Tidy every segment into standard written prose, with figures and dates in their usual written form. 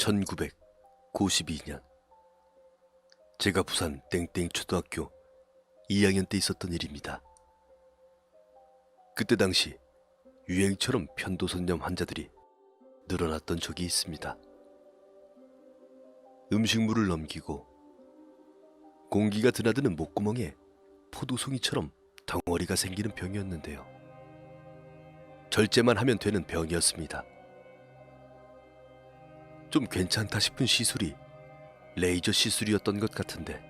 1992년 제가 부산 땡땡 초등학교 2학년 때 있었던 일입니다. 그때 당시 유행처럼 편도선염 환자들이 늘어났던 적이 있습니다. 음식물을 넘기고 공기가 드나드는 목구멍에 포도송이처럼 덩어리가 생기는 병이었는데요. 절제만 하면 되는 병이었습니다. 좀 괜찮다 싶은 시술이 레이저 시술이었던 것 같은데,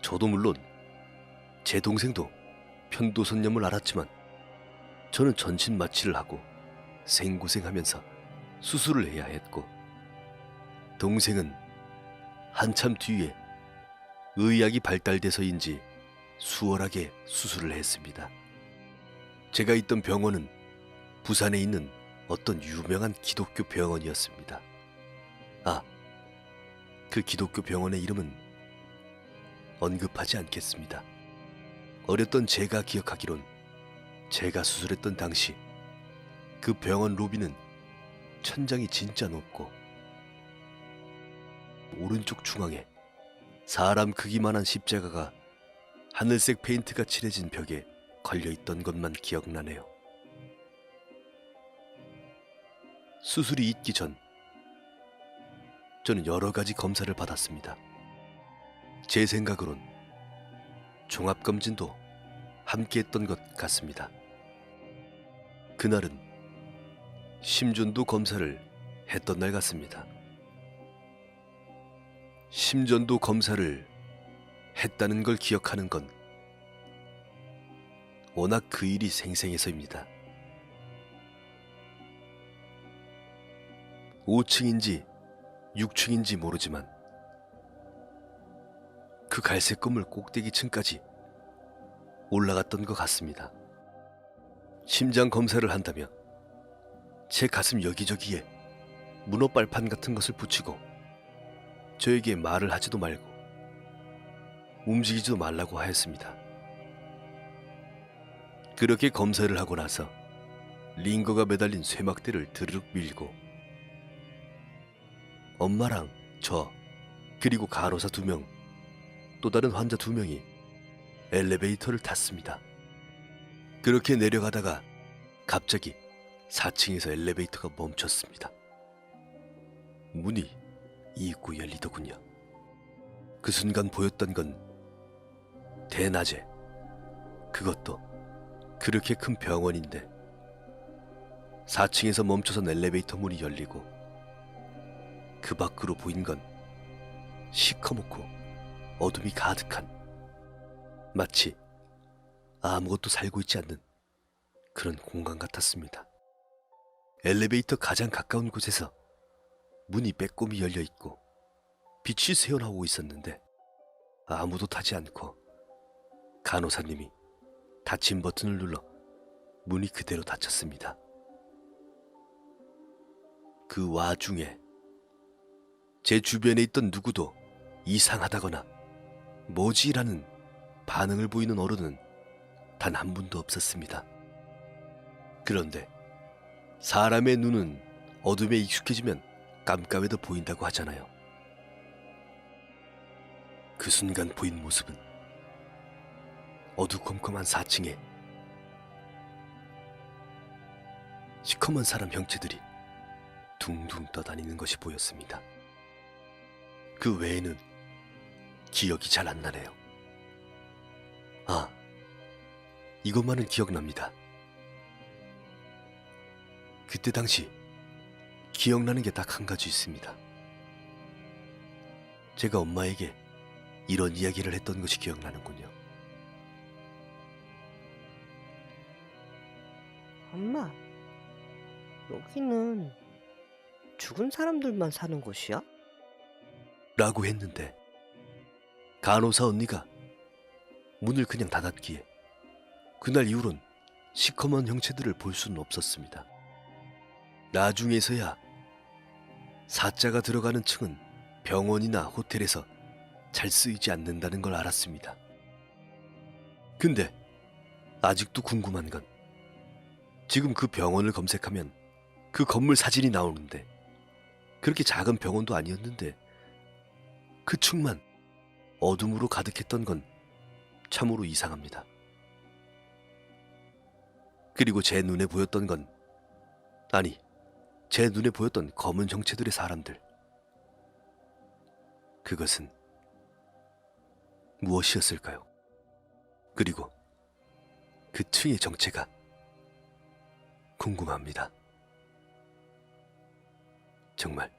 저도 물론 제 동생도 편도선염을 앓았지만 저는 전신 마취를 하고 생고생하면서 수술을 해야 했고, 동생은 한참 뒤에 의학이 발달돼서인지 수월하게 수술을 했습니다. 제가 있던 병원은 부산에 있는 어떤 유명한 기독교 병원이었습니다. 그 기독교 병원의 이름은 언급하지 않겠습니다. 어렸던 제가 기억하기론 제가 수술했던 당시 그 병원 로비는 천장이 진짜 높고 오른쪽 중앙에 사람 크기만한 십자가가 하늘색 페인트가 칠해진 벽에 걸려있던 것만 기억나네요. 수술이 있기 전 저는 여러 가지 검사를 받았습니다. 제 생각으론 종합검진도 함께 했던 것 같습니다. 그날은 심전도 검사를 했던 날 같습니다. 심전도 검사를 했다는 걸 기억하는 건 워낙 그 일이 생생해서입니다. 5층인지 6층인지 모르지만 그 갈색 건물 꼭대기층까지 올라갔던 것 같습니다. 심장 검사를 한다며 제 가슴 여기저기에 문어발판 같은 것을 붙이고 저에게 말을 하지도 말고 움직이지도 말라고 하였습니다. 그렇게 검사를 하고 나서 링거가 매달린 쇠막대를 드르륵 밀고 엄마랑 저 그리고 간호사 2명, 또 다른 환자 2명이 엘리베이터를 탔습니다. 그렇게 내려가다가 갑자기 4층에서 엘리베이터가 멈췄습니다. 문이 잊고 열리더군요. 그 순간 보였던 건 대낮에, 그것도 그렇게 큰 병원인데 4층에서 멈춰선 엘리베이터 문이 열리고 그 밖으로 보인 건 시커멓고 어둠이 가득한, 마치 아무것도 살고 있지 않는 그런 공간 같았습니다. 엘리베이터 가장 가까운 곳에서 문이 빼꼼히 열려 있고 빛이 새어나오고 있었는데 아무도 타지 않고 간호사님이 닫힘 버튼을 눌러 문이 그대로 닫혔습니다. 그 와중에 제 주변에 있던 누구도 이상하다거나 뭐지라는 반응을 보이는 어른은 단 한 분도 없었습니다. 그런데 사람의 눈은 어둠에 익숙해지면 깜깜해도 보인다고 하잖아요. 그 순간 보인 모습은 어두컴컴한 4층에 시커먼 사람 형체들이 둥둥 떠다니는 것이 보였습니다. 그 외에는 기억이 잘 안 나네요. 이것만은 기억납니다. 그때 당시 기억나는 게 딱 한 가지 있습니다. 제가 엄마에게 이런 이야기를 했던 것이 기억나는군요. 엄마, 여기는 죽은 사람들만 사는 곳이야? 라고 했는데 간호사 언니가 문을 그냥 닫았기에 그날 이후론 시커먼 형체들을 볼 수는 없었습니다. 나중에서야 사자가 들어가는 층은 병원이나 호텔에서 잘 쓰이지 않는다는 걸 알았습니다. 근데 아직도 궁금한 건 지금 그 병원을 검색하면 그 건물 사진이 나오는데 그렇게 작은 병원도 아니었는데 그 층만 어둠으로 가득했던 건 참으로 이상합니다. 그리고 제 눈에 보였던 건, 아니, 제 눈에 보였던 검은 형체들의 사람들. 그것은 무엇이었을까요? 그리고 그 층의 정체가 궁금합니다. 정말.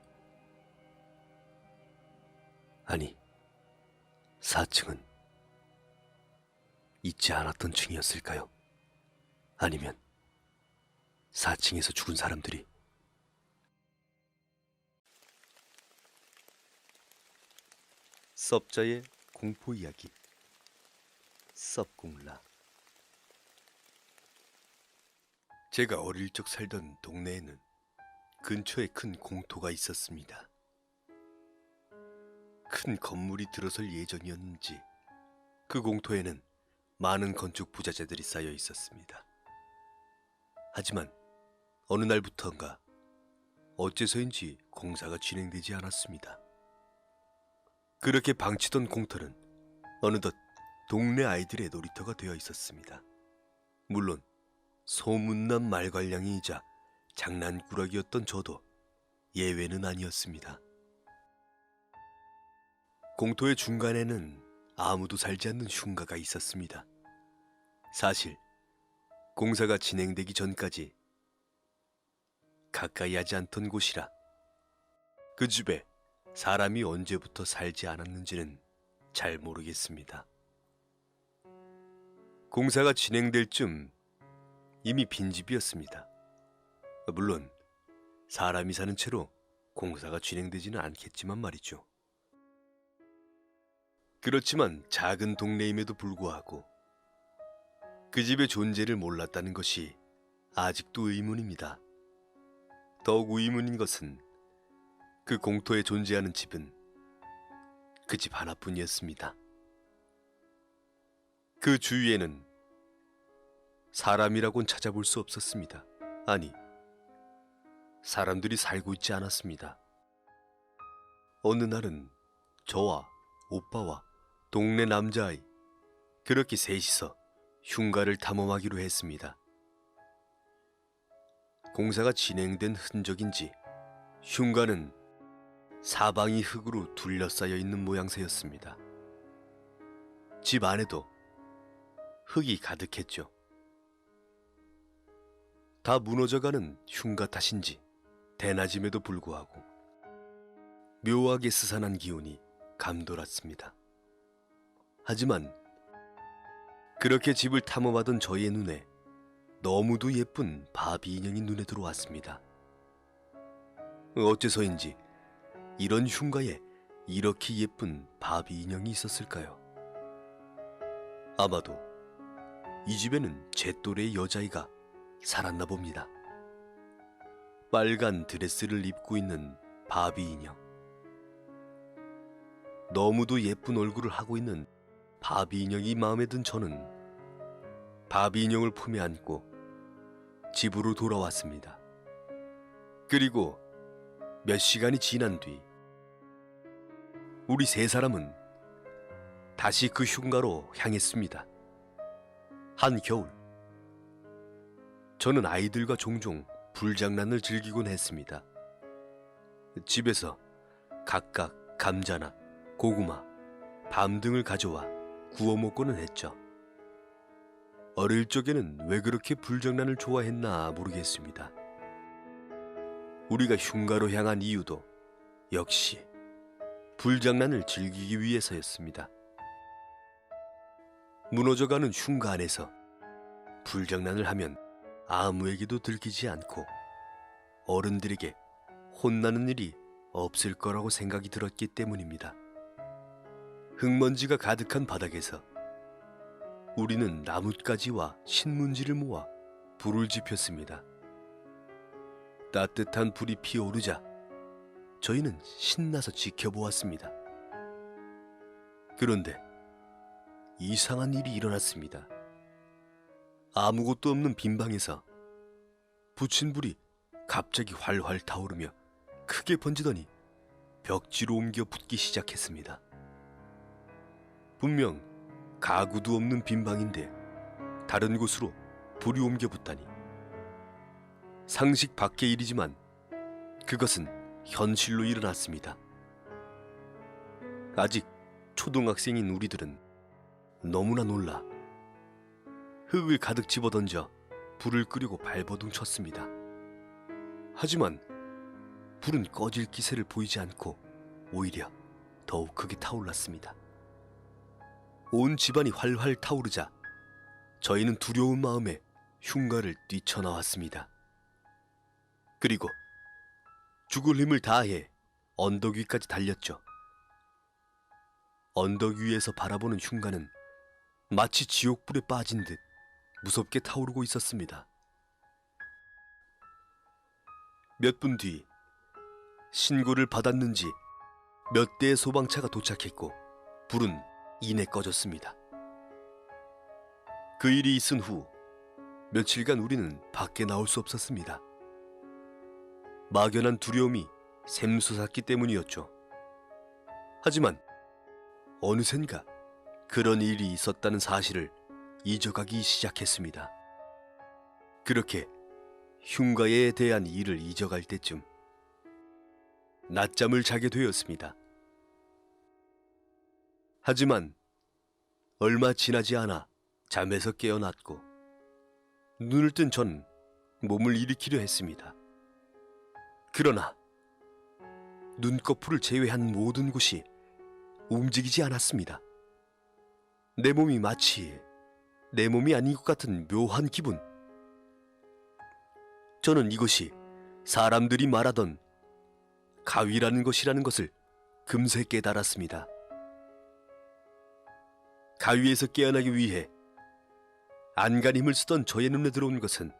아니, 4층은 잊지 않았던 층이었을까요? 아니면 4층에서 죽은 사람들이 섭자의 공포 이야기 섭공라. 제가 어릴 적 살던 동네에는 근처에 큰 공터가 있었습니다. 큰 건물이 들어설 예정이었는지 그 공터에는 많은 건축 부자재들이 쌓여 있었습니다. 하지만 어느 날부터인가 어째서인지 공사가 진행되지 않았습니다. 그렇게 방치던 공터는 어느덧 동네 아이들의 놀이터가 되어 있었습니다. 물론 소문난 말괄량이이자 장난꾸러기였던 저도 예외는 아니었습니다. 공터의 중간에는 아무도 살지 않는 흉가가 있었습니다. 사실 공사가 진행되기 전까지 가까이 하지 않던 곳이라 그 집에 사람이 언제부터 살지 않았는지는 잘 모르겠습니다. 공사가 진행될 쯤 이미 빈집이었습니다. 물론 사람이 사는 채로 공사가 진행되지는 않겠지만 말이죠. 그렇지만 작은 동네임에도 불구하고 그 집의 존재를 몰랐다는 것이 아직도 의문입니다. 더욱 의문인 것은 그 공터에 존재하는 집은 그 집 하나뿐이었습니다. 그 주위에는 사람이라곤 찾아볼 수 없었습니다. 아니, 사람들이 살고 있지 않았습니다. 어느 날은 저와 오빠와 동네 남자아이, 그렇게 셋이서 흉가를 탐험하기로 했습니다. 공사가 진행된 흔적인지 흉가는 사방이 흙으로 둘러싸여 있는 모양새였습니다. 집 안에도 흙이 가득했죠. 다 무너져가는 흉가 탓인지 대낮임에도 불구하고 묘하게 스산한 기운이 감돌았습니다. 하지만 그렇게 집을 탐험하던 저의 눈에 너무도 예쁜 바비 인형이 눈에 들어왔습니다. 어째서인지 이런 흉가에 이렇게 예쁜 바비 인형이 있었을까요? 아마도 이 집에는 제 또래의 여자아이가 살았나 봅니다. 빨간 드레스를 입고 있는 바비 인형. 너무도 예쁜 얼굴을 하고 있는 바비 인형이 마음에 든 저는 바비 인형을 품에 안고 집으로 돌아왔습니다. 그리고 몇 시간이 지난 뒤 우리 세 사람은 다시 그 흉가로 향했습니다. 한겨울 저는 아이들과 종종 불장난을 즐기곤 했습니다. 집에서 각각 감자나 고구마, 밤 등을 가져와 구워 먹고는 했죠. 어릴 적에는 왜 그렇게 불장난을 좋아했나 모르겠습니다. 우리가 흉가로 향한 이유도 역시 불장난을 즐기기 위해서였습니다. 무너져가는 흉가 안에서 불장난을 하면 아무에게도 들키지 않고 어른들에게 혼나는 일이 없을 거라고 생각이 들었기 때문입니다. 흙먼지가 가득한 바닥에서 우리는 나뭇가지와 신문지를 모아 불을 지폈습니다. 따뜻한 불이 피어오르자 저희는 신나서 지켜보았습니다. 그런데 이상한 일이 일어났습니다. 아무것도 없는 빈방에서 붙인 불이 갑자기 활활 타오르며 크게 번지더니 벽지로 옮겨 붙기 시작했습니다. 분명 가구도 없는 빈 방인데 다른 곳으로 불이 옮겨 붙다니 상식 밖의 일이지만 그것은 현실로 일어났습니다. 아직 초등학생인 우리들은 너무나 놀라 흙을 가득 집어던져 불을 끄려고 발버둥 쳤습니다. 하지만 불은 꺼질 기세를 보이지 않고 오히려 더욱 크게 타올랐습니다. 온 집안이 활활 타오르자 저희는 두려운 마음에 흉가를 뛰쳐나왔습니다. 그리고 죽을 힘을 다해 언덕 위까지 달렸죠. 언덕 위에서 바라보는 흉가는 마치 지옥불에 빠진 듯 무섭게 타오르고 있었습니다. 몇 분 뒤 신고를 받았는지 몇 대의 소방차가 도착했고 불은 이내 꺼졌습니다. 그 일이 있은 후 며칠간 우리는 밖에 나올 수 없었습니다. 막연한 두려움이 샘솟았기 때문이었죠. 하지만 어느샌가 그런 일이 있었다는 사실을 잊어가기 시작했습니다. 그렇게 흉가에 대한 일을 잊어갈 때쯤 낮잠을 자게 되었습니다. 하지만 얼마 지나지 않아 잠에서 깨어났고 눈을 뜬 전 몸을 일으키려 했습니다. 그러나 눈꺼풀을 제외한 모든 곳이 움직이지 않았습니다. 내 몸이 마치 내 몸이 아닌 것 같은 묘한 기분. 저는 이것이 사람들이 말하던 가위라는 것이라는 것을 금세 깨달았습니다. 가위에서 깨어나기 위해 안간 힘을 쓰던 저의 눈에 들어온 것은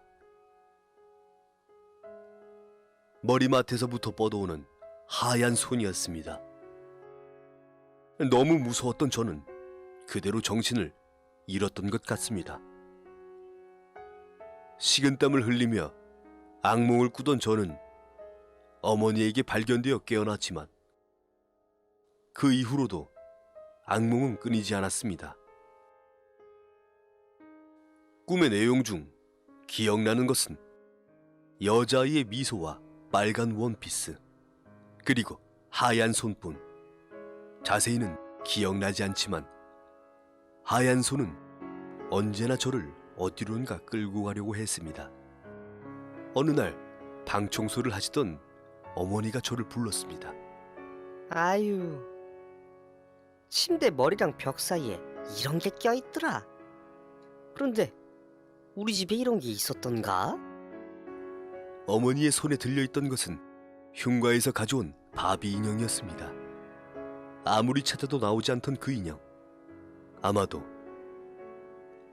머리맡에서부터 뻗어오는 하얀 손이었습니다. 너무 무서웠던 저는 그대로 정신을 잃었던 것 같습니다. 식은땀을 흘리며 악몽을 꾸던 저는 어머니에게 발견되어 깨어났지만 그 이후로도 악몽은 끊이지 않았습니다. 꿈의 내용 중 기억나는 것은 여자아이의 미소와 빨간 원피스 그리고 하얀 손뿐. 자세히는 기억나지 않지만 하얀 손은 언제나 저를 어디론가 끌고 가려고 했습니다. 어느 날 방 청소를 하시던 어머니가 저를 불렀습니다. 아유, 침대 머리랑 벽 사이에 이런 게 껴있더라. 그런데 우리 집에 이런 게 있었던가? 어머니의 손에 들려있던 것은 흉가에서 가져온 바비 인형이었습니다. 아무리 찾아도 나오지 않던 그 인형. 아마도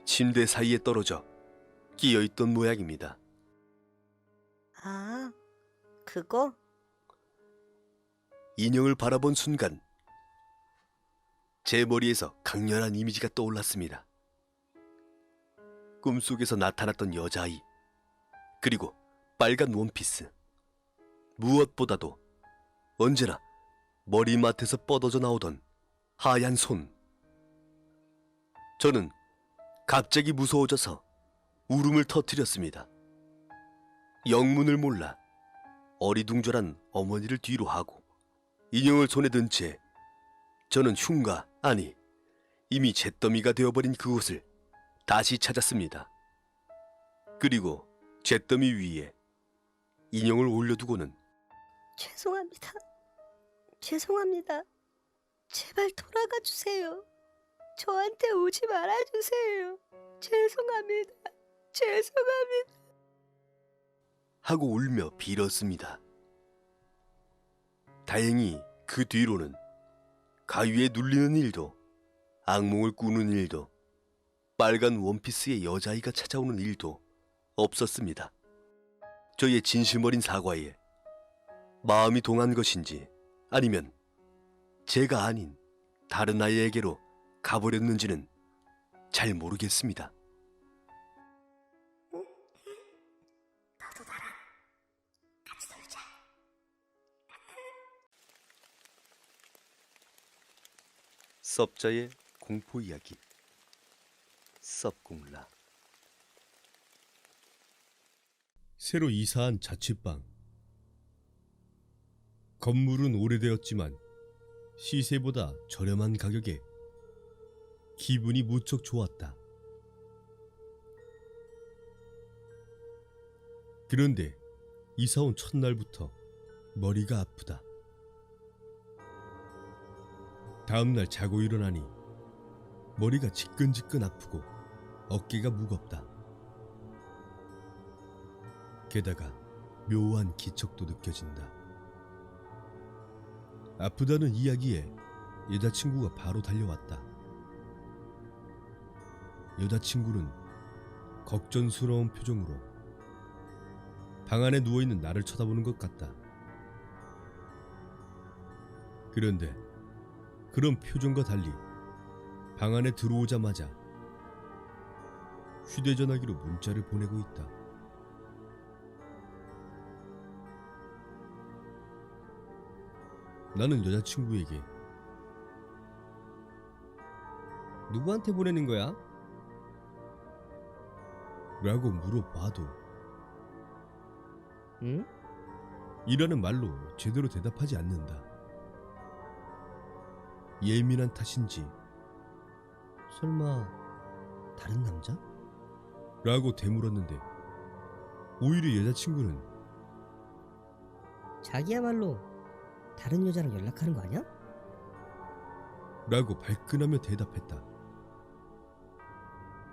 침대 사이에 떨어져 끼어있던 모양입니다. 아, 그거? 인형을 바라본 순간 제 머리에서 강렬한 이미지가 떠올랐습니다. 꿈속에서 나타났던 여자아이, 그리고 빨간 원피스. 무엇보다도 언제나 머리맡에서 뻗어져 나오던 하얀 손. 저는 갑자기 무서워져서 울음을 터뜨렸습니다. 영문을 몰라 어리둥절한 어머니를 뒤로 하고 인형을 손에 든 채 저는 흉가, 아니 이미 잿더미가 되어버린 그곳을 다시 찾았습니다. 그리고 잿더미 위에 인형을 올려두고는 죄송합니다. 죄송합니다. 제발 돌아가 주세요. 저한테 오지 말아주세요. 죄송합니다. 죄송합니다. 하고 울며 빌었습니다. 다행히 그 뒤로는 가위에 눌리는 일도, 악몽을 꾸는 일도, 빨간 원피스의 여자아이가 찾아오는 일도 없었습니다. 저의 진심 어린 사과에 마음이 동한 것인지 아니면 제가 아닌 다른 아이에게로 가버렸는지는 잘 모르겠습니다. 너도 나랑 같이 놀자. 섭자의 공포 이야기. 섭공라. 새로 이사한 자취방. 건물은 오래되었지만 시세보다 저렴한 가격에 기분이 무척 좋았다. 그런데 이사 온 첫날부터 머리가 아프다. 다음날 자고 일어나니 머리가 지끈지끈 아프고 어깨가 무겁다. 게다가 묘한 기척도 느껴진다. 아프다는 이야기에 여자친구가 바로 달려왔다. 여자친구는 걱정스러운 표정으로 방 안에 누워있는 나를 쳐다보는 것 같다. 그런데 그런 표정과 달리 방 안에 들어오자마자 휴대전화기로 문자를 보내고 있다. 나는 여자친구에게 누구한테 보내는 거야? 라고 물어봐도 응? 이라는 말로 제대로 대답하지 않는다. 예민한 탓인지 설마 다른 남자? 라고 되물었는데 오히려 여자친구는 자기야말로 다른 여자랑 연락하는 거 아니야? 라고 발끈하며 대답했다.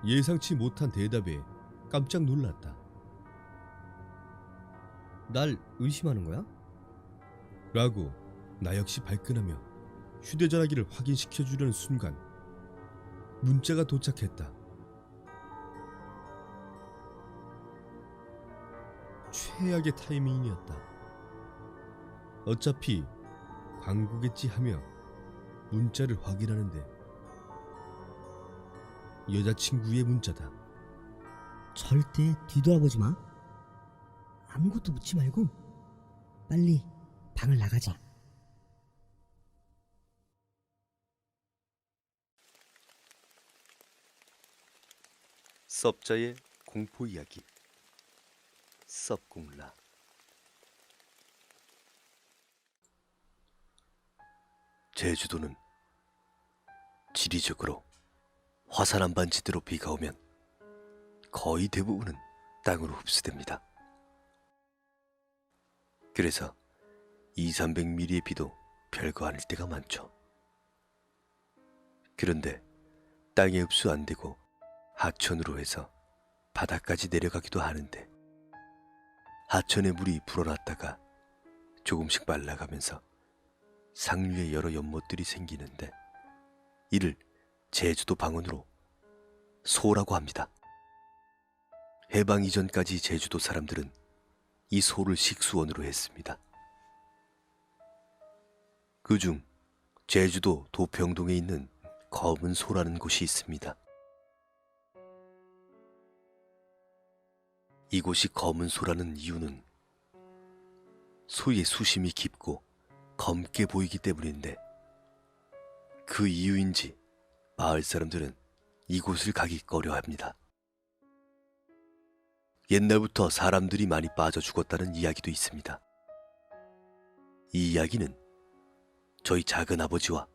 예상치 못한 대답에 깜짝 놀랐다. 날 의심하는 거야? 라고 나 역시 발끈하며 휴대전화기를 확인시켜주려는 순간 문자가 도착했다. 최악의 타이밍이었다. 어차피 광고겠지 하며 문자를 확인하는데 여자친구의 문자다. 절대 뒤돌아보지 마. 아무것도 묻지 말고 빨리 방을 나가자. 섭자의 공포 이야기. 섭공라. 제주도는 지리적으로 화산암 반지대로 비가 오면 거의 대부분은 땅으로 흡수됩니다. 그래서 200~300mm의 비도 별거 아닐 때가 많죠. 그런데 땅에 흡수 안 되고 하천으로 해서 바다까지 내려가기도 하는데 하천의 물이 불어났다가 조금씩 말라가면서 상류에 여러 연못들이 생기는데 이를 제주도 방언으로 소라고 합니다. 해방 이전까지 제주도 사람들은 이 소를 식수원으로 했습니다. 그중 제주도 도평동에 있는 검은 소라는 곳이 있습니다. 이곳이 검은 소라는 이유는 소의 수심이 깊고 검게 보이기 때문인데 그 이유인지 마을 사람들은 이곳을 가기 꺼려합니다. 옛날부터 사람들이 많이 빠져 죽었다는 이야기도 있습니다. 이 이야기는 저희 작은 아버지와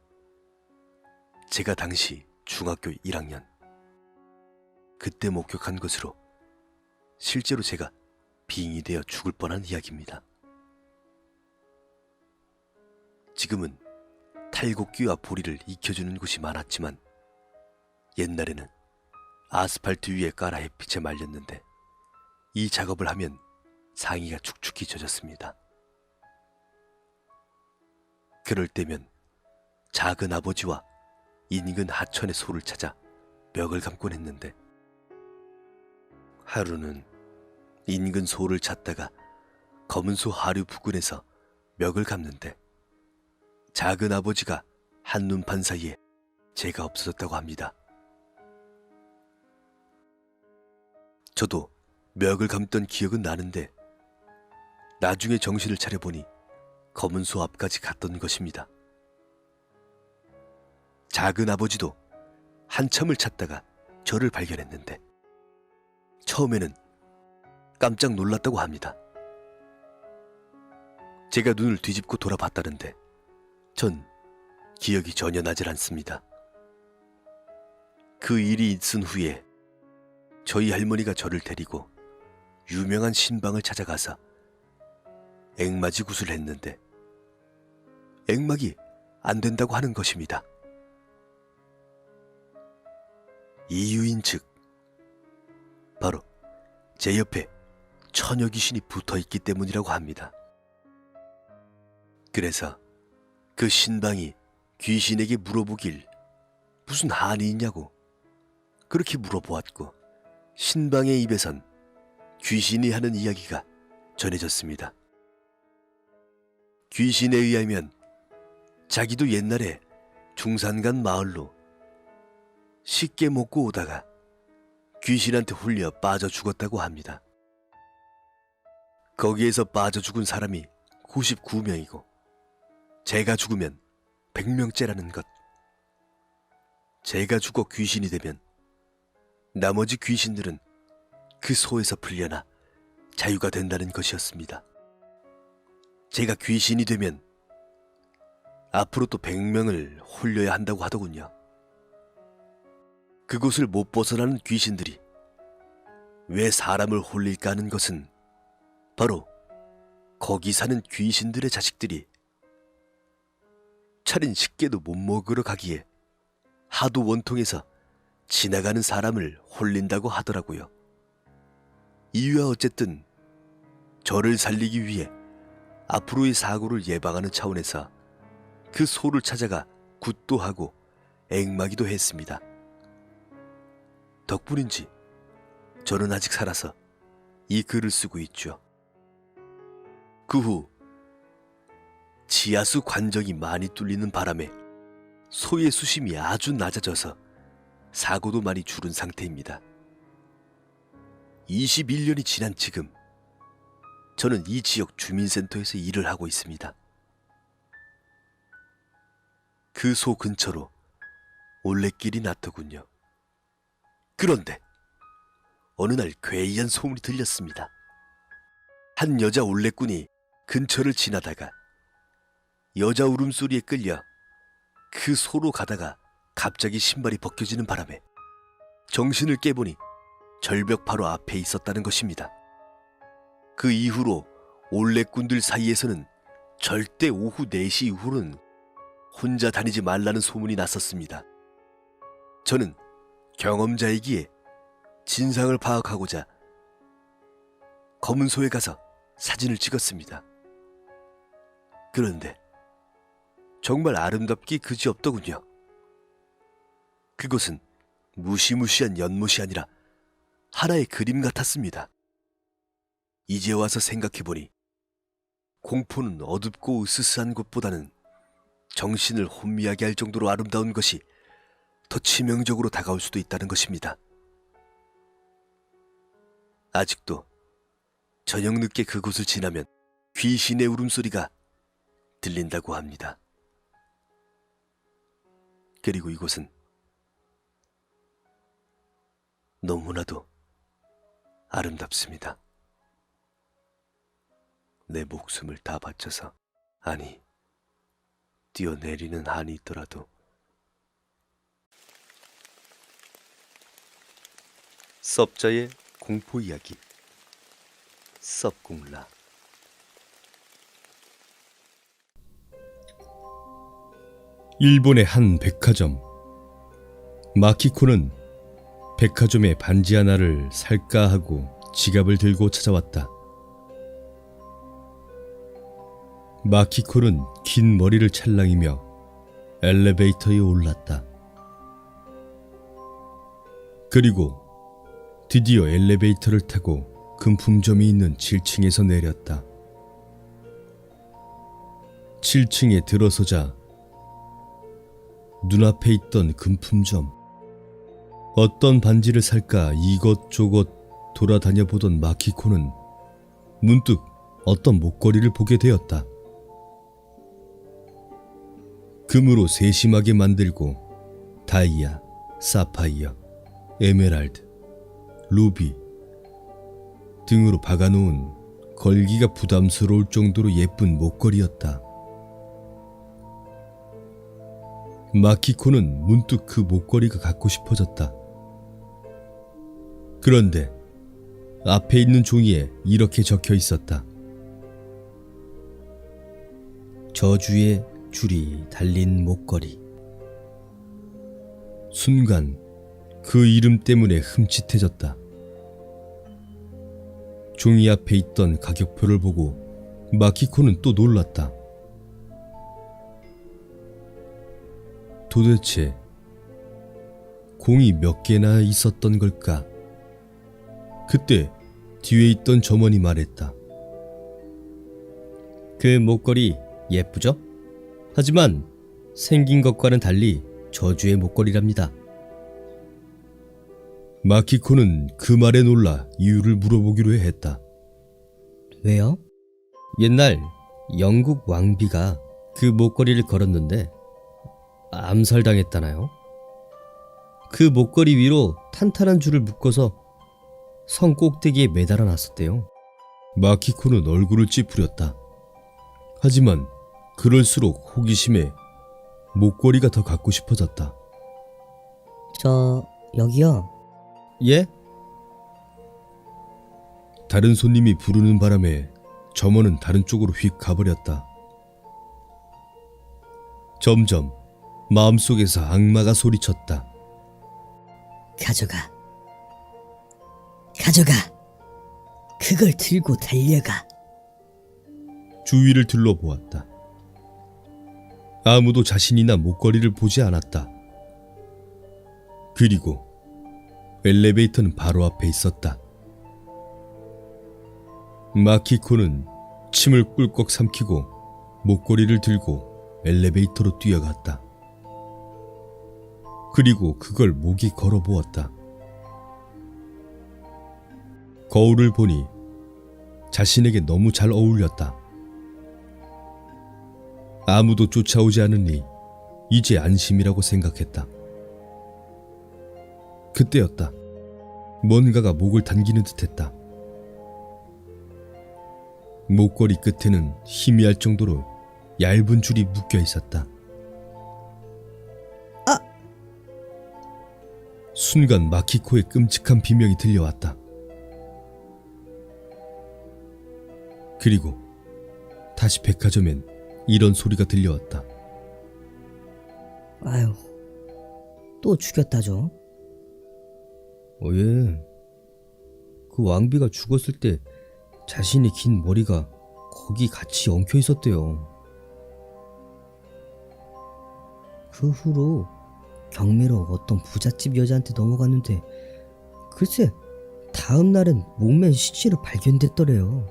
제가 당시 중학교 1학년 그때 목격한 것으로 실제로 제가 빙이 되어 죽을 뻔한 이야기입니다. 지금은 탈곡기와 보리를 익혀주는 곳이 많았지만 옛날에는 아스팔트 위에 깔아 햇빛에 말렸는데 이 작업을 하면 상의가 축축히 젖었습니다. 그럴 때면 작은 아버지와 인근 하천의 소를 찾아 멱을 감곤 했는데 하루는 인근 소를 찾다가 검은 소 하류 부근에서 멱을 감는데 작은 아버지가 한눈판 사이에 제가 없어졌다고 합니다. 저도 멱을 감던 기억은 나는데 나중에 정신을 차려보니 검은 소 앞까지 갔던 것입니다. 작은 아버지도 한참을 찾다가 저를 발견했는데 처음에는 깜짝 놀랐다고 합니다. 제가 눈을 뒤집고 돌아봤다는데 전 기억이 전혀 나질 않습니다. 그 일이 있은 후에 저희 할머니가 저를 데리고 유명한 신방을 찾아가서 앵맞이 굿을 했는데 앵막이 안 된다고 하는 것입니다. 이유인 즉 바로 제 옆에 처녀 귀신이 붙어 있기 때문이라고 합니다. 그래서 그 신방이 귀신에게 물어보길 무슨 한이 있냐고 그렇게 물어보았고 신방의 입에선 귀신이 하는 이야기가 전해졌습니다. 귀신에 의하면 자기도 옛날에 중산간 마을로 쉽게 먹고 오다가 귀신한테 홀려 빠져 죽었다고 합니다. 거기에서 빠져 죽은 사람이 99명이고 제가 죽으면 100명째라는 것. 제가 죽어 귀신이 되면 나머지 귀신들은 그 소에서 풀려나 자유가 된다는 것이었습니다. 제가 귀신이 되면 앞으로 또 100명을 홀려야 한다고 하더군요. 그곳을 못 벗어나는 귀신들이 왜 사람을 홀릴까 하는 것은 바로 거기 사는 귀신들의 자식들이 차린 식게도 못 먹으러 가기에 하도 원통해서 지나가는 사람을 홀린다고 하더라고요. 이유야 어쨌든 저를 살리기 위해 앞으로의 사고를 예방하는 차원에서 그 소를 찾아가 굿도 하고 앵마기도 했습니다. 덕분인지 저는 아직 살아서 이 글을 쓰고 있죠. 그 후 지하수 관정이 많이 뚫리는 바람에 소의 수심이 아주 낮아져서 사고도 많이 줄은 상태입니다. 21년이 지난 지금 저는 이 지역 주민센터에서 일을 하고 있습니다. 그 소 근처로 올레길이 났더군요. 그런데 어느 날 괴이한 소문이 들렸습니다. 한 여자 올레꾼이 근처를 지나다가 여자 울음소리에 끌려 그 소로 가다가 갑자기 신발이 벗겨지는 바람에 정신을 깨보니 절벽 바로 앞에 있었다는 것입니다. 그 이후로 올레꾼들 사이에서는 절대 오후 4시 이후로는 혼자 다니지 말라는 소문이 났었습니다. 저는 경험자이기에 진상을 파악하고자 검은 소에 가서 사진을 찍었습니다. 그런데 정말 아름답기 그지없더군요. 그곳은 무시무시한 연못이 아니라 하나의 그림 같았습니다. 이제 와서 생각해보니 공포는 어둡고 으스스한 곳보다는 정신을 혼미하게 할 정도로 아름다운 것이 더 치명적으로 다가올 수도 있다는 것입니다. 아직도 저녁 늦게 그곳을 지나면 귀신의 울음소리가 들린다고 합니다. 그리고 이곳은 너무나도 아름답습니다. 내 목숨을 다 바쳐서, 아니, 뛰어내리는 한이 있더라도 섭자의 공포 이야기 섭공라. 일본의 한 백화점. 마키코는 백화점에 반지 하나를 살까 하고 지갑을 들고 찾아왔다. 마키코는 긴 머리를 찰랑이며 엘리베이터에 올랐다. 그리고 드디어 엘리베이터를 타고 금품점이 있는 7층에서 내렸다. 7층에 들어서자 눈앞에 있던 금품점. 어떤 반지를 살까 이것저것 돌아다녀 보던 마키코는 문득 어떤 목걸이를 보게 되었다. 금으로 세심하게 만들고 다이아, 사파이어, 에메랄드, 루비 등으로 박아놓은 걸기가 부담스러울 정도로 예쁜 목걸이였다. 마키코는 문득 그 목걸이가 갖고 싶어졌다. 그런데 앞에 있는 종이에 이렇게 적혀 있었다. 저주의 줄이 달린 목걸이. 순간 그 이름 때문에 흠칫해졌다. 종이 앞에 있던 가격표를 보고 마키코는 또 놀랐다. 도대체 공이 몇 개나 있었던 걸까? 그때 뒤에 있던 점원이 말했다. 그 목걸이 예쁘죠? 하지만 생긴 것과는 달리 저주의 목걸이랍니다. 마키코는 그 말에 놀라 이유를 물어보기로 했다. 왜요? 옛날 영국 왕비가 그 목걸이를 걸었는데 암살당했다나요? 그 목걸이 위로 탄탄한 줄을 묶어서 성 꼭대기에 매달아 놨었대요. 마키코는 얼굴을 찌푸렸다. 하지만 그럴수록 호기심에 목걸이가 더 갖고 싶어졌다. 여기요. 예? 다른 손님이 부르는 바람에 점원은 다른 쪽으로 휙 가버렸다. 점점 마음속에서 악마가 소리쳤다. 가져가. 그걸 들고 달려가. 주위를 둘러보았다. 아무도 자신이나 목걸이를 보지 않았다. 그리고 엘리베이터는 바로 앞에 있었다. 마키코는 침을 꿀꺽 삼키고 목걸이를 들고 엘리베이터로 뛰어갔다. 그리고 그걸 목에 걸어보았다. 거울을 보니 자신에게 너무 잘 어울렸다. 아무도 쫓아오지 않으니 이제 안심이라고 생각했다. 그때였다. 뭔가가 목을 당기는 듯했다. 목걸이 끝에는 희미할 정도로 얇은 줄이 묶여 있었다. 아! 순간 마키코의 끔찍한 비명이 들려왔다. 그리고 다시 백화점엔 이런 소리가 들려왔다. 아유, 또 죽였다죠. 예. 그 왕비가 죽었을 때 자신의 긴 머리가 거기 같이 엉켜 있었대요. 그 후로 경매로 어떤 부잣집 여자한테 넘어갔는데 글쎄 다음 날은 목맨 시체로 발견됐더래요.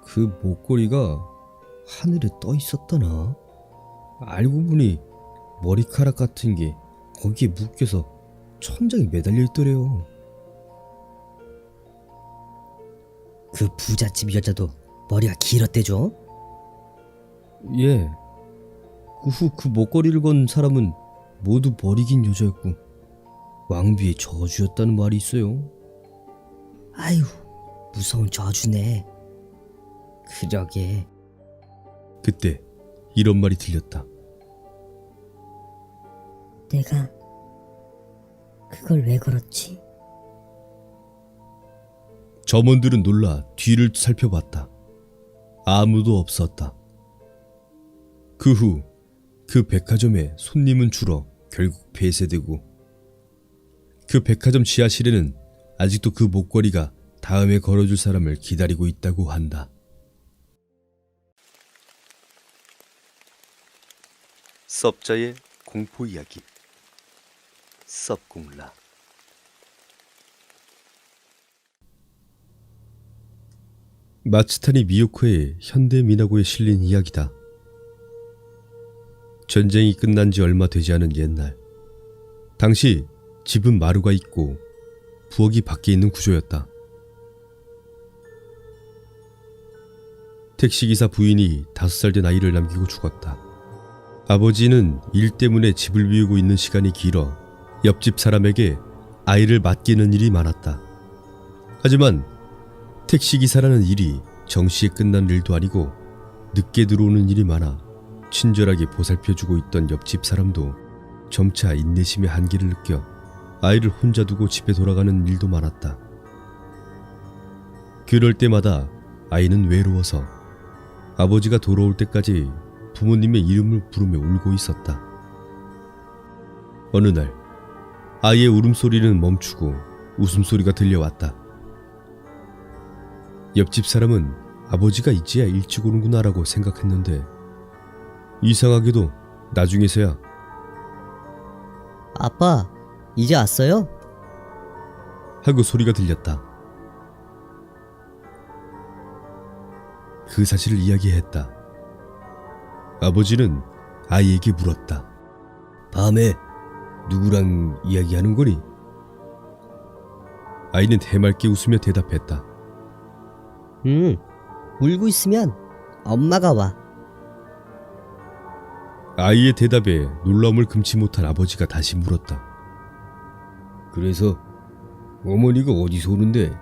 그 목걸이가 하늘에 떠 있었다나? 알고 보니 머리카락 같은 게 거기에 묶여서 천장에 매달려 있더래요. 그 부잣집 여자도 머리가 길었대죠. 예. 그 후 그 목걸이를 건 사람은 모두 머리 긴 여자였고 왕비의 저주였다는 말이 있어요. 아유, 무서운 저주네. 그러게. 그때 이런 말이 들렸다. 내가 그걸 왜 걸었지? 점원들은 놀라 뒤를 살펴봤다. 아무도 없었다. 그 후 그 백화점에 손님은 줄어 결국 폐쇄되고 그 백화점 지하실에는 아직도 그 목걸이가 다음에 걸어줄 사람을 기다리고 있다고 한다. 섭자의 공포 이야기 섭공라. 마츠타니 미요코의 현대 미나고에 실린 이야기다. 전쟁이 끝난 지 얼마 되지 않은 옛날, 당시 집은 마루가 있고 부엌이 밖에 있는 구조였다. 택시기사 부인이 5살 된 아이를 남기고 죽었다. 아버지는 일 때문에 집을 비우고 있는 시간이 길어 옆집 사람에게 아이를 맡기는 일이 많았다. 하지만 택시기사라는 일이 정시에 끝난 일도 아니고 늦게 들어오는 일이 많아 친절하게 보살펴주고 있던 옆집 사람도 점차 인내심의 한계를 느껴 아이를 혼자 두고 집에 돌아가는 일도 많았다. 그럴 때마다 아이는 외로워서 아버지가 돌아올 때까지 부모님의 이름을 부르며 울고 있었다. 어느 날 아이의 울음소리는 멈추고 웃음소리가 들려왔다. 옆집 사람은 아버지가 이제야 일찍 오는구나라고 생각했는데 이상하게도 나중에서야 아빠, 이제 왔어요? 하고 소리가 들렸다. 그 사실을 이야기했다. 아버지는 아이에게 물었다. 밤에 누구랑 이야기하는 거니? 아이는 해맑게 웃으며 대답했다. 울고 있으면 엄마가 와. 아이의 대답에 놀라움을 금치 못한 아버지가 다시 물었다. 그래서 어머니가 어디서 오는데?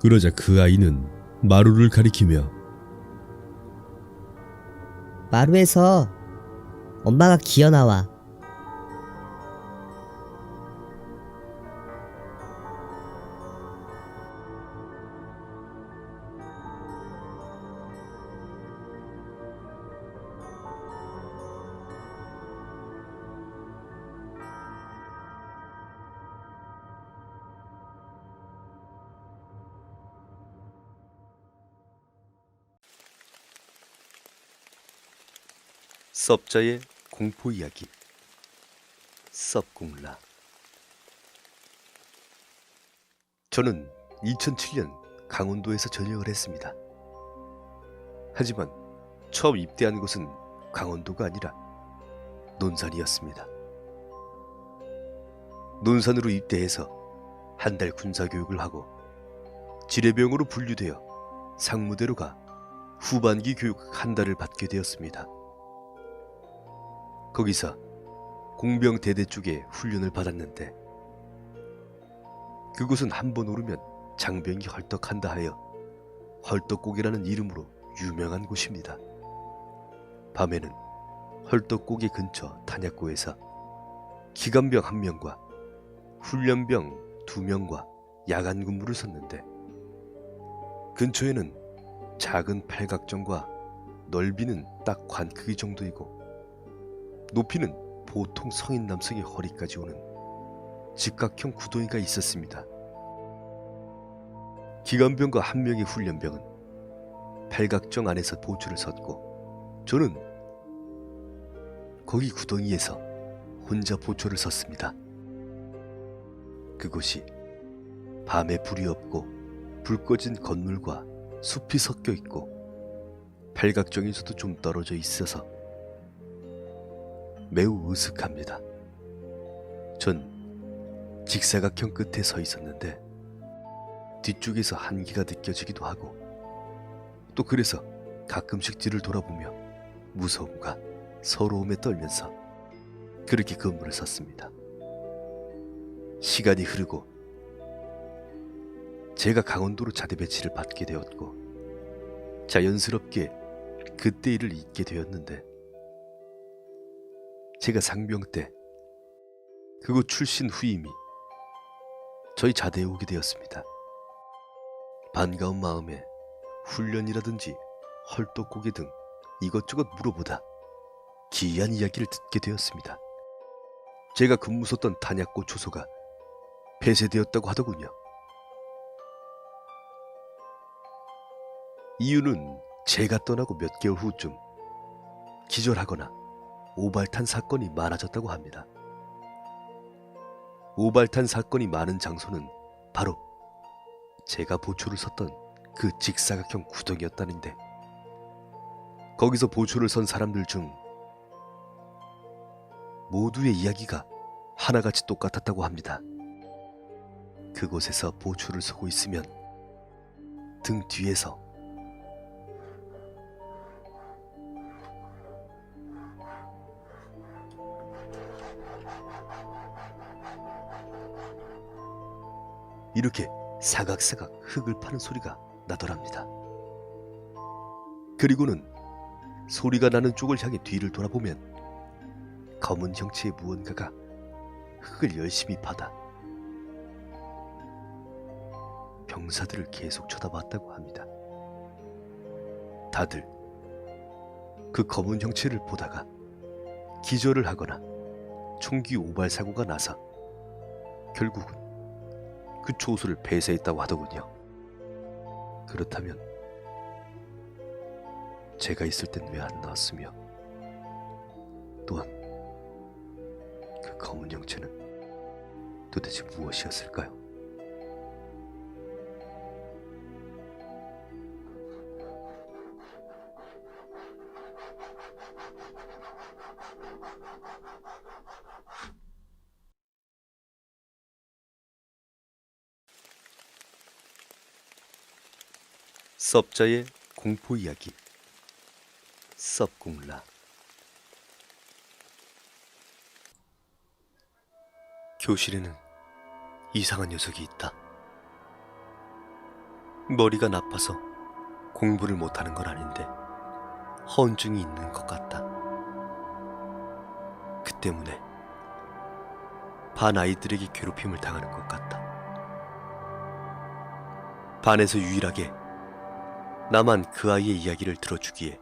그러자 그 아이는 마루를 가리키며 마루에서 엄마가 기어 나와. 섭자의 공포 이야기. 섭공라. 저는 2007년 강원도에서 전역을 했습니다. 하지만 처음 입대한 곳은 강원도가 아니라 논산이었습니다. 논산으로 입대해서 한 달 군사교육을 하고 지뢰병으로 분류되어 상무대로 가 후반기 교육 한 달을 받게 되었습니다. 거기서 공병대대 쪽에 훈련을 받았는데 그곳은 한 번 오르면 장병이 헐떡한다 하여 헐떡고개라는 이름으로 유명한 곳입니다. 밤에는 헐떡고개 근처 탄약고에서 기관병 1명과 훈련병 2명과 야간 근무를 섰는데 근처에는 작은 팔각정과 넓이는 딱 관 크기 정도이고 높이는 보통 성인 남성의 허리까지 오는 직각형 구덩이가 있었습니다. 기관병과 1명의 훈련병은 팔각정 안에서 보초를 섰고 저는 거기 구덩이에서 혼자 보초를 섰습니다. 그곳이 밤에 불이 없고 불 꺼진 건물과 숲이 섞여 있고 팔각정에서도 좀 떨어져 있어서 매우 으슥합니다. 전 직사각형 끝에 서 있었는데 뒤쪽에서 한기가 느껴지기도 하고 또 그래서 가끔씩 뒤를 돌아보며 무서움과 서러움에 떨면서 그렇게 근무를 섰습니다. 시간이 흐르고 제가 강원도로 자대 배치를 받게 되었고 자연스럽게 그때 일을 잊게 되었는데 제가 상병 때 그곳 출신 후임이 저희 자대에 오게 되었습니다. 반가운 마음에 훈련이라든지 헐떡고개 등 이것저것 물어보다 기이한 이야기를 듣게 되었습니다. 제가 근무 썼던 탄약고 초소가 폐쇄되었다고 하더군요. 이유는 제가 떠나고 몇 개월 후쯤 기절하거나 오발탄 사건이 많아졌다고 합니다. 오발탄 사건이 많은 장소는 바로 제가 보초를 섰던 그 직사각형 구덩이였다는데 거기서 보초를 선 사람들 중 모두의 이야기가 하나같이 똑같았다고 합니다. 그곳에서 보초를 서고 있으면 등 뒤에서 이렇게 사각사각 흙을 파는 소리가 나더랍니다. 그리고는 소리가 나는 쪽을 향해 뒤를 돌아보면 검은 형체의 무언가가 흙을 열심히 파다 병사들을 계속 쳐다봤다고 합니다. 다들 그 검은 형체를 보다가 기절을 하거나 총기 오발 사고가 나서 결국은 그 초소를 폐쇄했다고 하더군요. 그렇다면 제가 있을 땐 왜 안 나왔으며 또한 그 검은 형체는 도대체 무엇이었을까요? 섭자의 공포 이야기 섭공라. 교실에는 이상한 녀석이 있다. 머리가 나빠서 공부를 못하는 건 아닌데 허언증이 있는 것 같다. 그 때문에 반 아이들에게 괴롭힘을 당하는 것 같다. 반에서 유일하게 나만 그 아이의 이야기를 들어주기에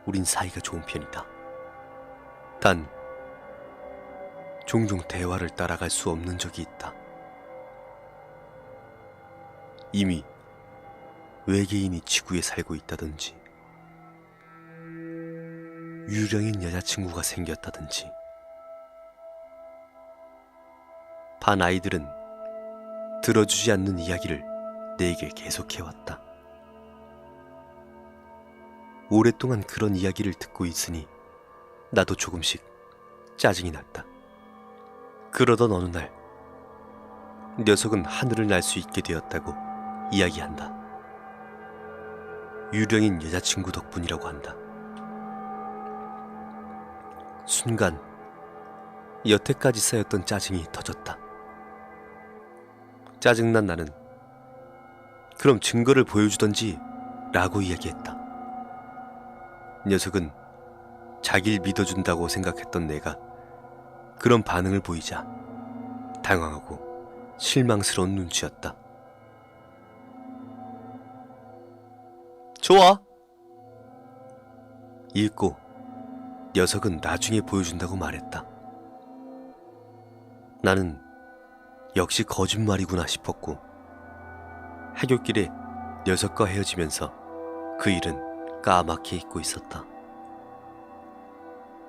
우린 사이가 좋은 편이다. 단 종종 대화를 따라갈 수 없는 적이 있다. 이미 외계인이 지구에 살고 있다든지 유령인 여자친구가 생겼다든지. 반 아이들은 들어주지 않는 이야기를 내게 계속해왔다. 오랫동안 그런 이야기를 듣고 있으니 나도 조금씩 짜증이 났다. 그러던 어느 날 녀석은 하늘을 날 수 있게 되었다고 이야기한다. 유령인 여자친구 덕분이라고 한다. 순간 여태까지 쌓였던 짜증이 터졌다. 짜증난 나는 그럼 증거를 보여주던지 라고 이야기했다. 녀석은 자기를 믿어준다고 생각했던 내가 그런 반응을 보이자 당황하고 실망스러운 눈치였다. 좋아! 읽고 녀석은 나중에 보여준다고 말했다. 나는 역시 거짓말이구나 싶었고 하굣길에 녀석과 헤어지면서 그 일은 까맣게 잊고 있었다.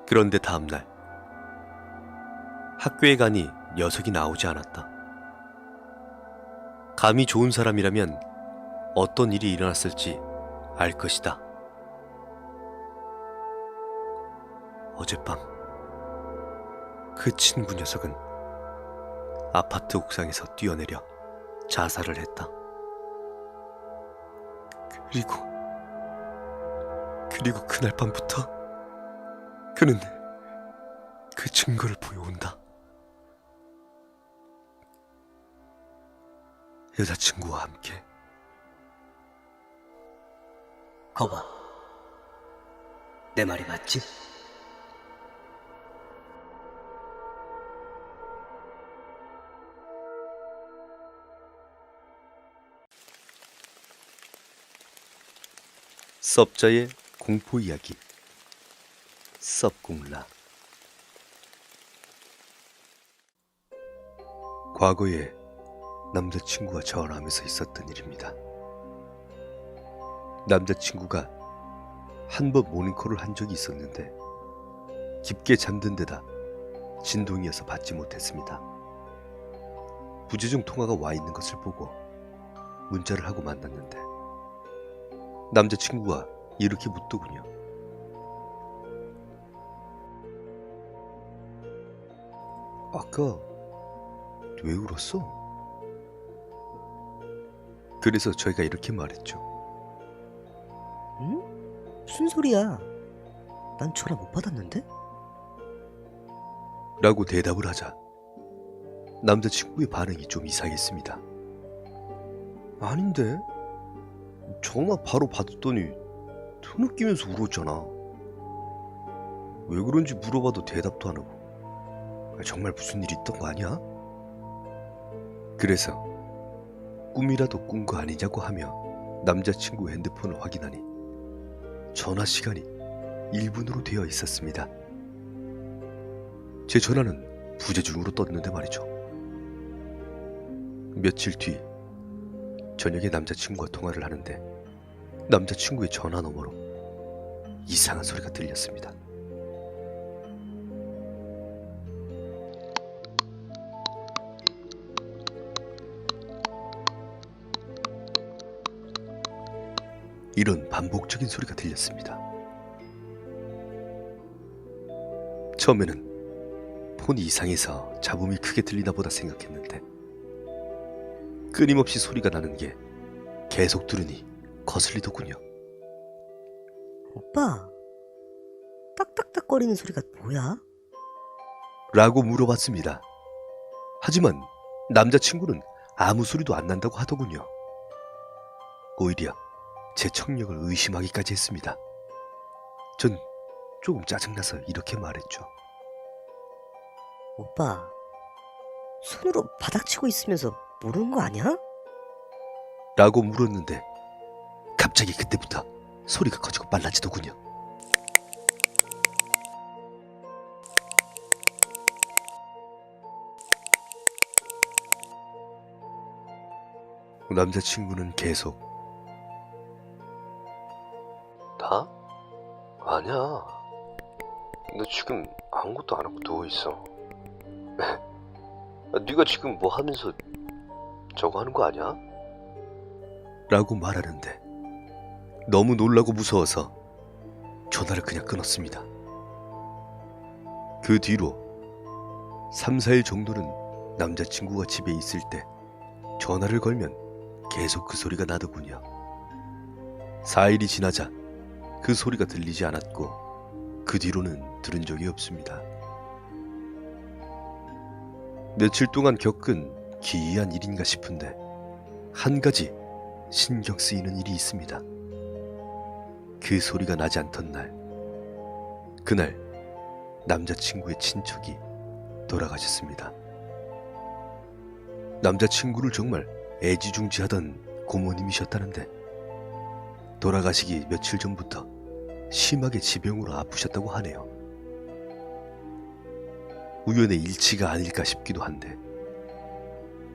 그런데 다음날 학교에 가니 녀석이 나오지 않았다. 감이 좋은 사람이라면 어떤 일이 일어났을지 알 것이다. 어젯밤 그 친구 녀석은 아파트 옥상에서 뛰어내려 자살을 했다. 그리고 그날 밤부터 그는 그 증거를 보여온다. 여자친구와 함께. 거봐, 내 말이 맞지? 섭자의 공포 이야기 섭공라. 과거에 남자친구와 전화하면서 있었던 일입니다. 남자친구가 한 번 모닝콜을 한 적이 있었는데 깊게 잠든 데다 진동이어서 받지 못했습니다. 부재중 통화가 와 있는 것을 보고 문자를 하고 만났는데 남자친구가 이렇게 묻더군요. 아까 왜 울었어? 그래서 저희가 이렇게 말했죠. 응? 무슨 소리야? 난 전화 못 받았는데? 라고 대답을 하자 남자친구의 반응이 좀 이상했습니다. 아닌데? 전화 바로 받았더니 흐느끼면서 울었잖아. 왜 그런지 물어봐도 대답도 안 하고. 정말 무슨 일이 있던 거 아니야? 그래서 꿈이라도 꾼 거 아니냐고 하며 남자친구 핸드폰을 확인하니 전화 시간이 1분으로 되어 있었습니다. 제 전화는 부재중으로 떴는데 말이죠. 며칠 뒤 저녁에 남자친구와 통화를 하는데 남자친구의 전화 너머로 이상한 소리가 들렸습니다. 이런 반복적인 소리가 들렸습니다. 처음에는 폰이 이상해서 잡음이 크게 들리나 보다 생각했는데 끊임없이 소리가 나는 게 계속 들으니 거슬리더군요. 오빠, 딱딱딱거리는 소리가 뭐야? 라고 물어봤습니다. 하지만 남자친구는 아무 소리도 안 난다고 하더군요. 오히려 제 청력을 의심하기까지 했습니다. 전 조금 짜증나서 이렇게 말했죠. 오빠, 손으로 바닥 치고 있으면서 모르는 거 아니야? 라고 물었는데 갑자기 그때부터 소리가 커지고 빨라지더군요. 남자친구는 계속 나? 아니야. 너 지금 아무것도 안 하고 누워있어. 네가 지금 뭐 하면서 저거 하는 거 아니야? 라고 말하는데 너무 놀라고 무서워서 전화를 그냥 끊었습니다. 그 뒤로 3, 4일 정도는 남자친구가 집에 있을 때 전화를 걸면 계속 그 소리가 나더군요. 4일이 지나자 그 소리가 들리지 않았고 그 뒤로는 들은 적이 없습니다. 며칠 동안 겪은 기이한 일인가 싶은데 한 가지 신경 쓰이는 일이 있습니다. 그 소리가 나지 않던 날, 그날 남자친구의 친척이 돌아가셨습니다. 남자친구를 정말 애지중지하던 고모님이셨다는데 돌아가시기 며칠 전부터 심하게 지병으로 아프셨다고 하네요. 우연의 일치가 아닐까 싶기도 한데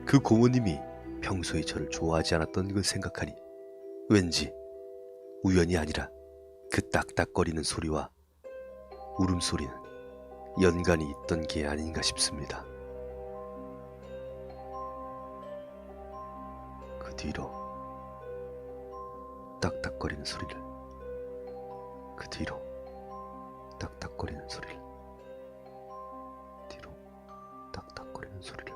그 고모님이 평소에 저를 좋아하지 않았던 걸 생각하니 왠지 우연이 아니라 그 딱딱거리는 소리와 울음소리는 연관이 있던 게 아닌가 싶습니다. 그 뒤로 딱딱거리는 소리를, 그 뒤로 딱딱거리는 소리를, 뒤로 딱딱거리는 소리를.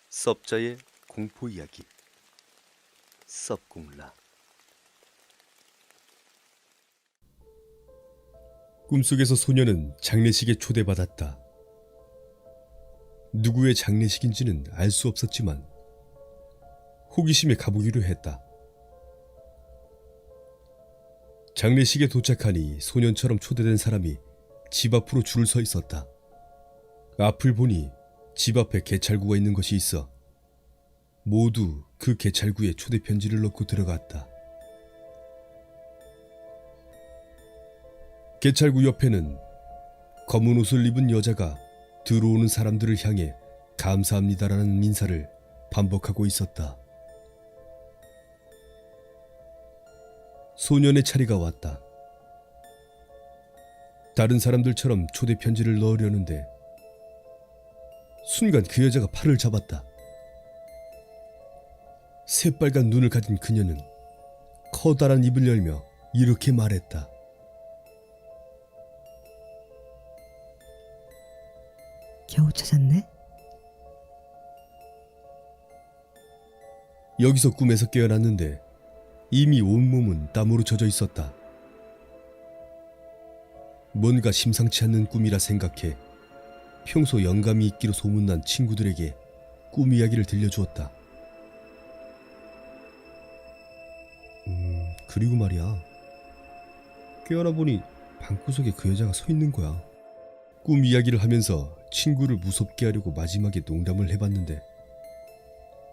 섭자의 공포 이야기 섭공라. 꿈속에서 소녀는 장례식에 초대받았다. 누구의 장례식인지는 알 수 없었지만 호기심에 가보기로 했다. 장례식에 도착하니 소년처럼 초대된 사람이 집 앞으로 줄을 서 있었다. 앞을 보니 집 앞에 개찰구가 있는 것이 있어 모두 그 개찰구에 초대 편지를 넣고 들어갔다. 개찰구 옆에는 검은 옷을 입은 여자가 들어오는 사람들을 향해 감사합니다라는 인사를 반복하고 있었다. 소년의 차례가 왔다. 다른 사람들처럼 초대 편지를 넣으려는데 순간 그 여자가 팔을 잡았다. 새빨간 눈을 가진 그녀는 커다란 입을 열며 이렇게 말했다. 겨우 찾았네? 여기서 꿈에서 깨어났는데 이미 온몸은 땀으로 젖어 있었다. 뭔가 심상치 않는 꿈이라 생각해 평소 영감이 있기로 소문난 친구들에게 꿈 이야기를 들려주었다. 그리고 말이야. 깨어나 보니 방구석에 그 여자가 서 있는 거야. 꿈 이야기를 하면서 친구를 무섭게 하려고 마지막에 농담을 해봤는데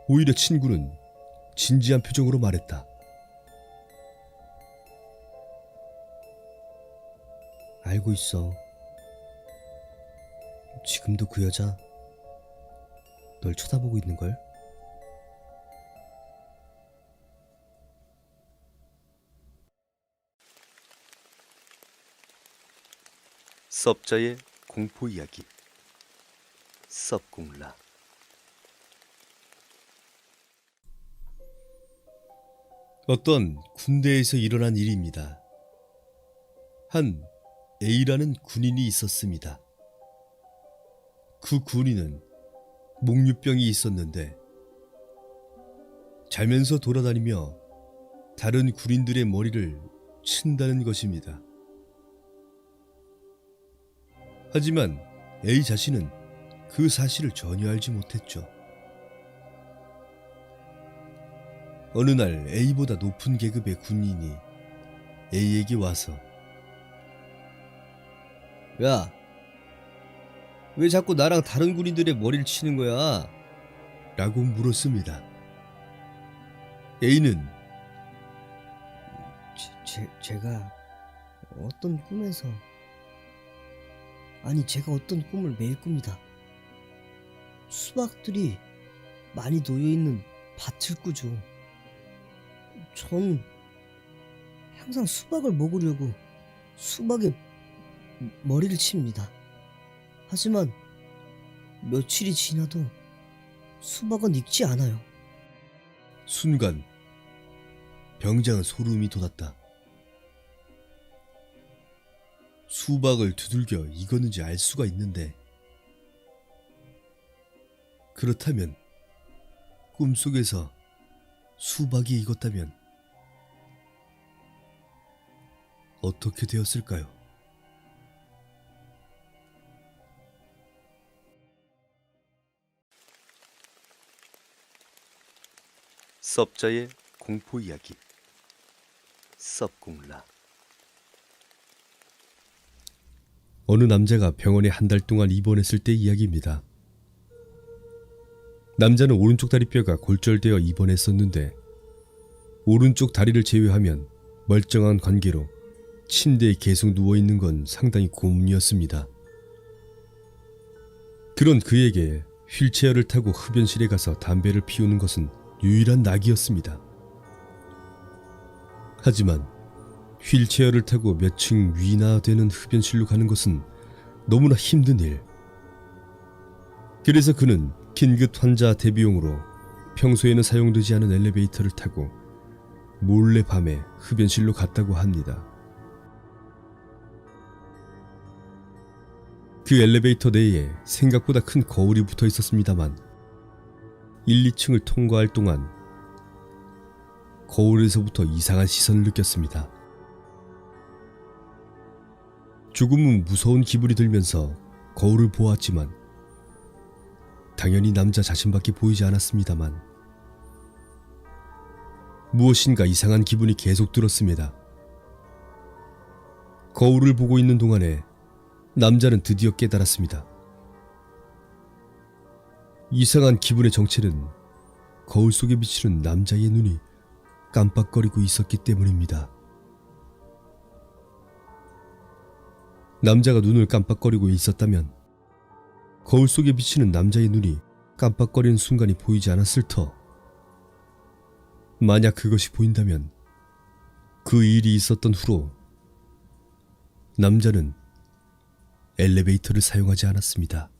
오히려 친구는 진지한 표정으로 말했다. 알고 있어. 지금도 그 여자 널 쳐다보고 있는걸? 섭자의 공포 이야기. 섭공라. 어떤 군대에서 일어난 일입니다. 한 A라는 군인이 있었습니다. 그 군인은 목류병이 있었는데 자면서 돌아다니며 다른 군인들의 머리를 친다는 것입니다. 하지만 A 자신은 그 사실을 전혀 알지 못했죠. 어느 날 A보다 높은 계급의 군인이 A에게 와서 야, 왜 자꾸 나랑 다른 군인들의 머리를 치는 거야? 라고 물었습니다. A는 제가 어떤 꿈에서 제가 어떤 꿈을 매일 꿉니다. 수박들이 많이 놓여있는 밭을 꾸죠. 전 항상 수박을 먹으려고 수박에 머리를 칩니다. 하지만 며칠이 지나도 수박은 익지 않아요. 순간 병장은 소름이 돋았다. 수박을 두들겨 익었는지 알 수가 있는데 그렇다면 꿈속에서 수박이 익었다면 어떻게 되었을까요? 섭자의 공포 이야기. 섭공라. 어느 남자가 병원에 한 달 동안 입원했을 때 이야기입니다. 남자는 오른쪽 다리뼈가 골절되어 입원했었는데 오른쪽 다리를 제외하면 멀쩡한 관계로 침대에 계속 누워있는 건 상당히 고문이었습니다. 그런 그에게 휠체어를 타고 흡연실에 가서 담배를 피우는 것은 유일한 낙이었습니다. 하지만 휠체어를 타고 몇 층 위나 되는 흡연실로 가는 것은 너무나 힘든 일. 그래서 그는 긴급 환자 대비용으로 평소에는 사용되지 않은 엘리베이터를 타고 몰래 밤에 흡연실로 갔다고 합니다. 그 엘리베이터 내에 생각보다 큰 거울이 붙어 있었습니다만 1, 2층을 통과할 동안 거울에서부터 이상한 시선을 느꼈습니다. 조금은 무서운 기분이 들면서 거울을 보았지만 당연히 남자 자신밖에 보이지 않았습니다만 무엇인가 이상한 기분이 계속 들었습니다. 거울을 보고 있는 동안에 남자는 드디어 깨달았습니다. 이상한 기분의 정체는 거울 속에 비치는 남자의 눈이 깜빡거리고 있었기 때문입니다. 남자가 눈을 깜빡거리고 있었다면 거울 속에 비치는 남자의 눈이 깜빡거리는 순간이 보이지 않았을 터. 만약 그것이 보인다면 그 일이 있었던 후로 남자는 엘리베이터를 사용하지 않았습니다.